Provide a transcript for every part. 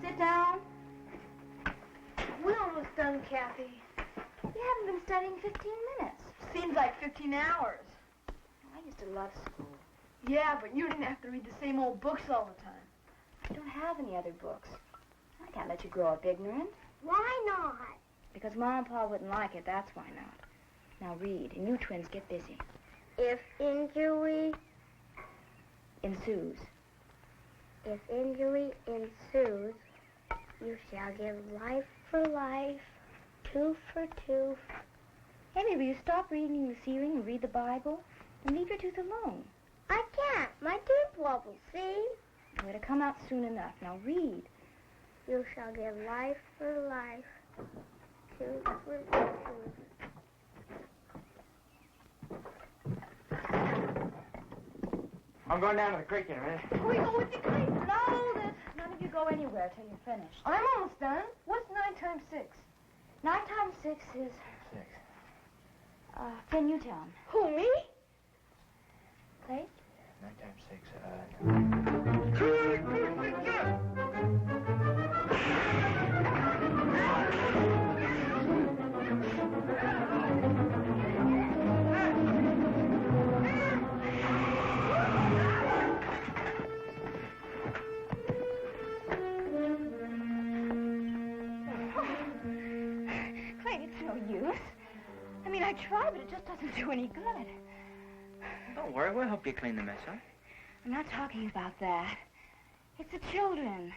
Sit down. We're almost done, Kathy. You haven't been studying 15 minutes. Seems like 15 hours. I used to love school. Yeah, but you didn't have to read the same old books all the time. I don't have any other books. I can't let you grow up ignorant. Why not? Because Mom and Pa wouldn't like it, that's why not. Now read, and you twins get busy. If injury Ensues. If injury ensues, you shall give life for life, tooth for tooth. Amy, will you stop reading the ceiling and read the Bible? And leave your tooth alone. I can't. My tooth wobbles, see? Well, it'll come out soon enough. Now read. You shall give life for life, tooth for tooth. I'm going down to the creek in a minute. We go with the creek. No, none of you go anywhere till you're finished. I'm almost done. What's 9 times 6? 9 times 6 is... 6. Then you tell him. Who, me? Clay? 9 times 6. Clay, it's no use. I mean, I try, but it just doesn't do any good. Don't worry, we'll help you clean the mess up. I'm not talking about that. It's the children.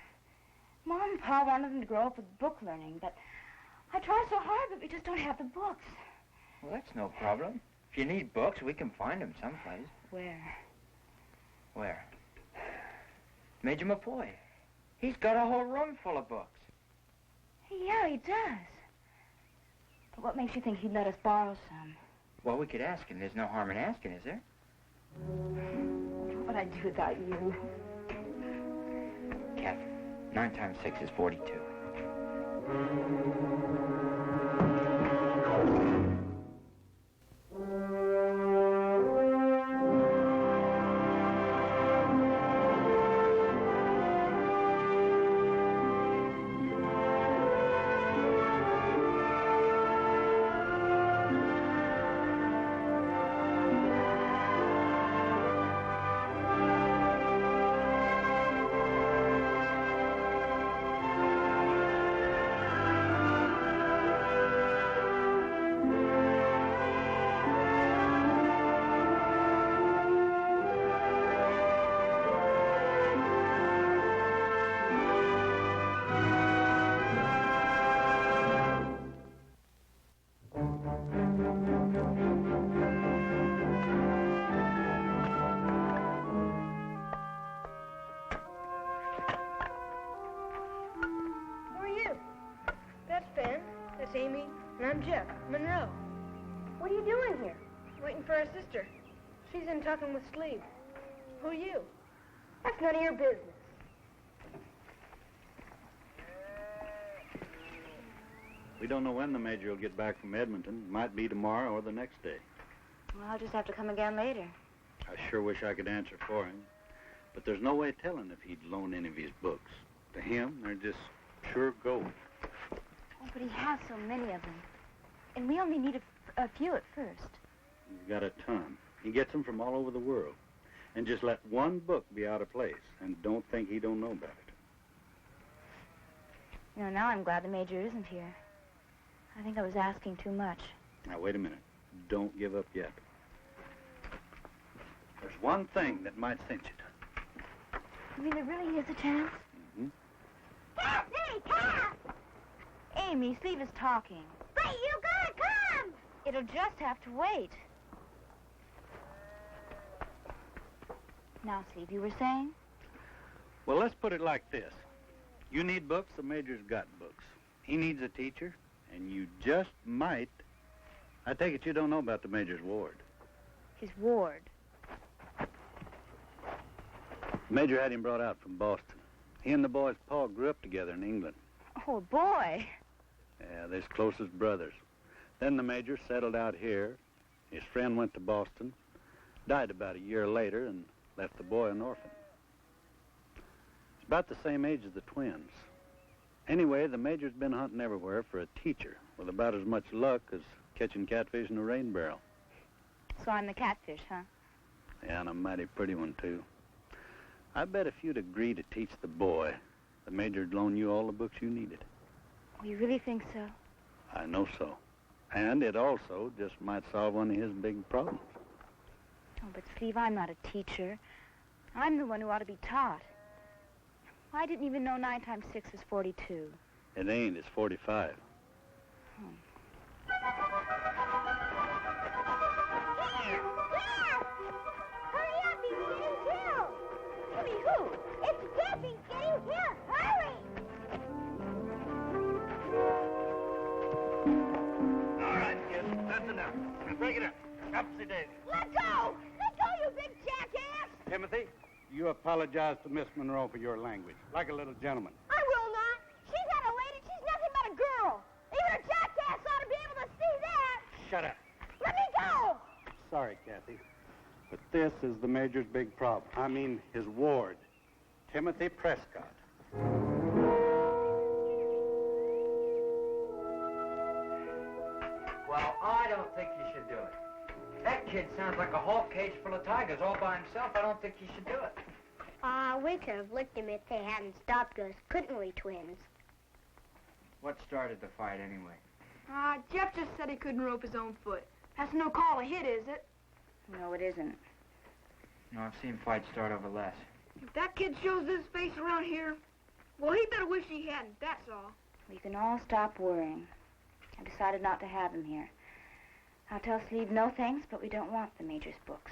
Mom and Pa wanted them to grow up with book learning, but I try so hard, but we just don't have the books. Well, that's no problem. If you need books, we can find them someplace. Where? Where? Major McCoy. He's got a whole room full of books. Yeah, he does. But what makes you think he'd let us borrow some? Well, we could ask him. There's no harm in asking, is there? What would I do without you? Catherine, 9 times 6 is 42. Amy, and I'm Jeff, Monroe. What are you doing here? Waiting for our sister. She's in talking with Sleeve. Who are you? That's none of your business. We don't know when the Major will get back from Edmonton. Might be tomorrow or the next day. Well, I'll just have to come again later. I sure wish I could answer for him. But there's no way telling if he'd loan any of his books. To him, they're just pure gold. Oh, but he has so many of them. And we only need a few at first. He's got a ton. He gets them from all over the world. And just let one book be out of place, and don't think he don't know about it. You know, now I'm glad the Major isn't here. I think I was asking too much. Now, wait a minute. Don't give up yet. There's one thing that might cinch it. You mean there really is a chance? Mm-hmm. Kathy, Cap! Amy, Steve is talking. But you gotta come! It'll just have to wait. Now, Steve, you were saying? Well, let's put it like this. You need books, the Major's got books. He needs a teacher, and you just might. I take it you don't know about the Major's ward. His ward. The Major had him brought out from Boston. He and the boy's pa grew up together in England. Oh, boy. Yeah, they're close as brothers. Then the Major settled out here. His friend went to Boston, died about a year later, and left the boy an orphan. He's about the same age as the twins. Anyway, the Major's been hunting everywhere for a teacher with about as much luck as catching catfish in a rain barrel. So I'm the catfish, huh? Yeah, and a mighty pretty one, too. I bet if you'd agree to teach the boy, the Major'd loan you all the books you needed. Oh, you really think so? I know so. And it also just might solve one of his big problems. Oh, but Steve, I'm not a teacher. I'm the one who ought to be taught. I didn't even know 9 times 6 is 42. It ain't, it's 45. Here! Hurry up, he's getting killed! Jimmy, who? It's Jeff, he's getting killed! Hurry! All right, kids, that's enough. Break it up. Upsy daisy. Let go! Let go, you big jackass! Timothy, you apologize to Miss Monroe for your language, like a little gentleman. I will not. She's not a lady. She's nothing but a girl. Even a jackass ought to be able to see that. Shut up. Let me go! Sorry, Kathy, but this is the Major's big problem. I mean, his ward, Timothy Prescott. Well, I don't think you should do it. That kid sounds like a hawk cage full of tigers all by himself. I don't think you should do it. We could have licked him if they hadn't stopped us, couldn't we, twins? What started the fight anyway? Jeff just said he couldn't rope his own foot. That's no call a hit, is it? No, it isn't. No, I've seen fights start over less. If that kid shows his face around here, well, he better wish he hadn't, that's all. We can all stop worrying. I've decided not to have him here. I'll tell Steve no thanks, but we don't want the Major's books.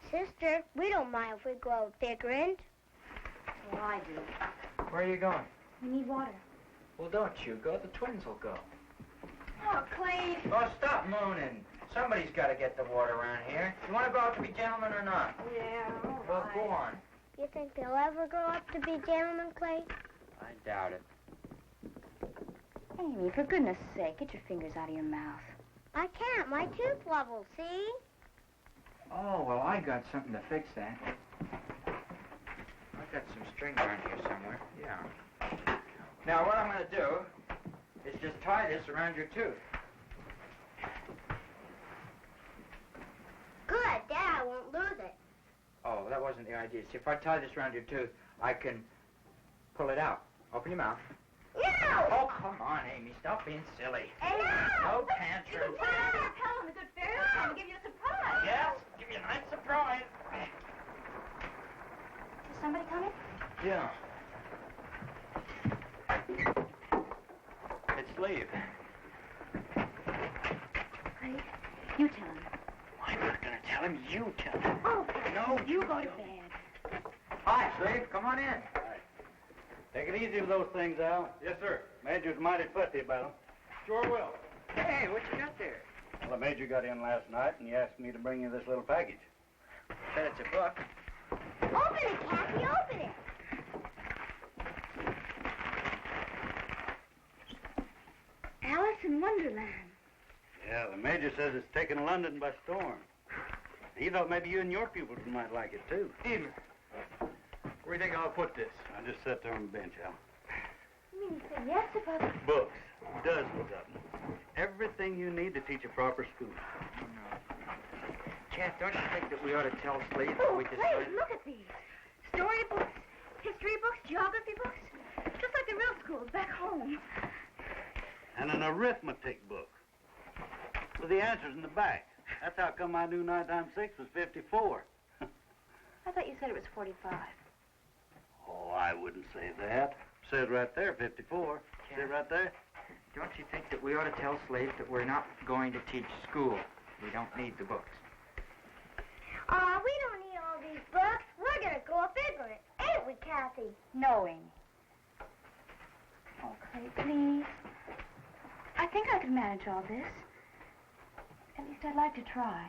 Sister, we don't mind if we go out bickering. Well, I do. Where are you going? We need water. Well, don't you go. The twins will go. Oh, Clay. Oh, stop mooning. Somebody's got to get the water around here. You want to go out to be gentlemen or not? Yeah, all Well, go on. You think they'll ever grow up to be gentlemen, Clay? I doubt it. Amy, for goodness sake, get your fingers out of your mouth. I can't. My tooth level, see? Oh, well, I got something to fix that. I've got some string around here somewhere. Yeah. Now, what I'm going to do is just tie this around your tooth. Good. Dad, I won't lose it. Oh, that wasn't the idea. See, if I tie this around your tooth, I can pull it out. Open your mouth. No! Oh, come on, Amy. Stop being silly. No! No tantrum. Put it on your pillow and the good fairy will come and give you a surprise. Yes, give you a nice surprise. Is somebody coming? Yeah. It's Leave. Clay, you tell him. I'm not going to tell him. You tell him. Oh, No, you go to bed. Hi, Slave. Come on in. Take it easy with those things, Al. Yes, sir. Major's mighty fussy about them. Sure will. Hey, what you got there? Well, the Major got in last night, and he asked me to bring you this little package. Bet it's a book. Open it, Kathy. Open it. Alice in Wonderland. Yeah, the Major says it's taken London by storm. He thought maybe you and your pupils might like it, too. Evening. Where do you think I'll put this? I just sat there on the bench, Al. You mean he said yes about it? Books. Dozens of them. Everything you need to teach a proper school. Cat, don't you think that we ought to tell Slade that Oh, we Clay, decided... look at these. Storybooks, history books, geography books. Just like the real schools back home. And an arithmetic book. With the answers in the back. That's how come I knew 9 times 6 was 54. I thought you said it was 45. Oh, I wouldn't say that. Says right there, 54. See it right there? Don't you think that we ought to tell Slade that we're not going to teach school? We don't need the books. We don't need all these books. We're gonna go up bickering, ain't we, Kathy? No, Amy. Oh, Clay, please. I think I can manage all this. At least I'd like to try.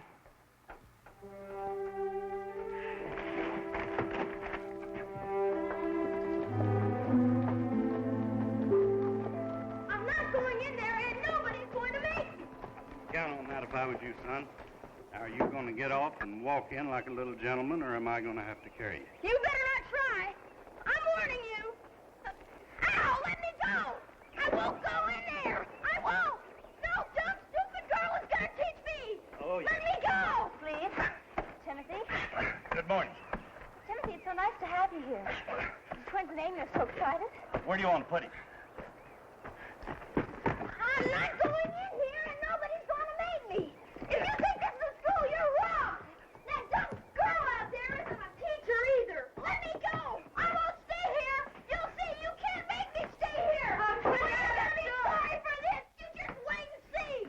I'm not going in there, and nobody's going to make me. Count on that if I was you, son. Now, are you going to get off and walk in like a little gentleman, or am I going to have to carry you? You better not try. I'm warning you. Ow, let me go! I won't go in there! I won't! No dumb, stupid girl is gonna teach me! Oh, Let me go! Please. Timothy? Good morning. Timothy, it's so nice to have you here. The twins and Amy are so excited. Where do you want to put him? I'm not going in here, and nobody's going to make me. If you think this is a school, you're wrong. That dumb girl out there isn't a teacher either. Let me go. I won't stay here. You'll see. You can't make me stay here. I'm going to be sorry for this. You just wait and see.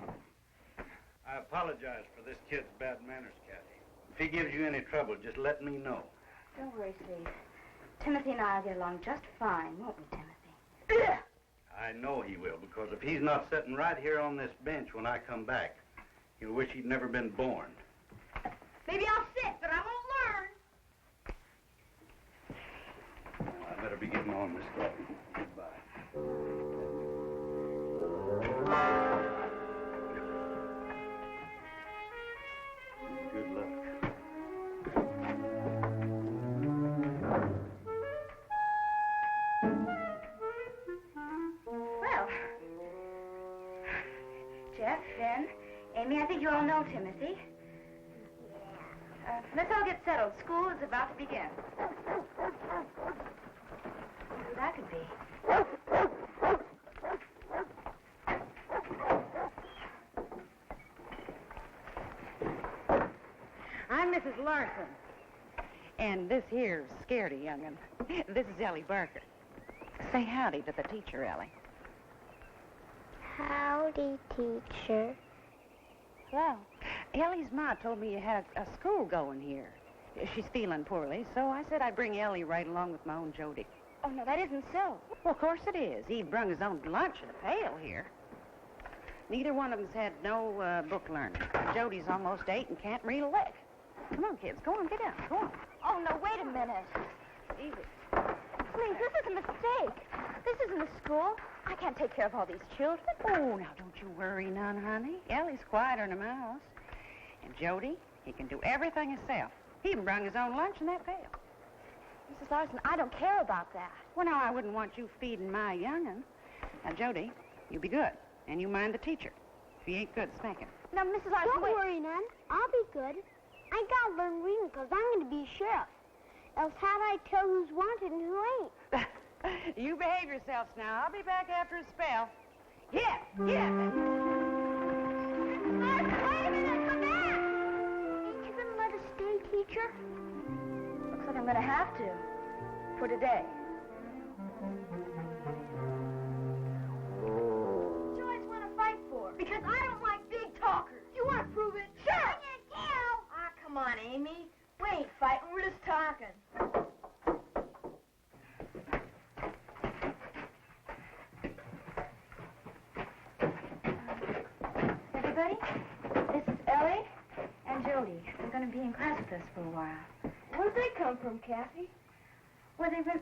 I apologize for this kid's bad manners, Kathy. If he gives you any trouble, just let me know. Don't worry, Steve. Timothy and I will get along just fine, won't we, Timothy? Ugh. I know he will, because if he's not sitting right here on this bench when I come back, he'll wish he'd never been born. Maybe I'll sit, but I won't learn. Well, I better be getting on, Miss Gordon. Goodbye. Good luck. Well, Jeff, Ben, Amy, I think you all know Timothy. Let's all get settled. School is about to begin. Who that could be? I'm Mrs. Larson. And this here's Scaredy young'un. This is Ellie Barker. Say howdy to the teacher, Ellie. Howdy, teacher. Well, Ellie's ma told me you had a school going here. She's feeling poorly, so I said I'd bring Ellie right along with my own Jody. Oh, no, that isn't so. Well, of course it is. He brung his own lunch in a pail here. Neither one of them's had no book learning. Jody's almost 8 and can't read a lick. Come on, kids. Go on, get down. Go on. Oh, no, wait a minute. Easy. Please, this is a mistake. This isn't a school. I can't take care of all these children. Oh, now don't you worry none, honey. Ellie's quieter than a mouse. And Jody, he can do everything himself. He even brung his own lunch in that pail. Mrs. Larson, I don't care about that. Well, now, I wouldn't want you feeding my young'un. Now, Jody, you be good, and you mind the teacher. If he ain't good, spank him. Now, Mrs. Larson, Don't wait. worry, None. I'll be good. I gotta learn reading because I'm going to be a sheriff. Else how'd I tell who's wanted and who ain't? You behave yourselves now. I'll be back after a spell. Get! Get! Larson, wait a minute. Come back. Ain't you going to let us stay, teacher? Looks like I'm going to have to. For today. What do you always want to fight for? Because I don't like big talkers. You want to prove it? Sure. Ah, come on, Amy. We ain't fighting. We're just talking. Everybody, this is Ellie and Jody. They're going to be in class with us for a while. Where'd they come from, Kathy? Well, they went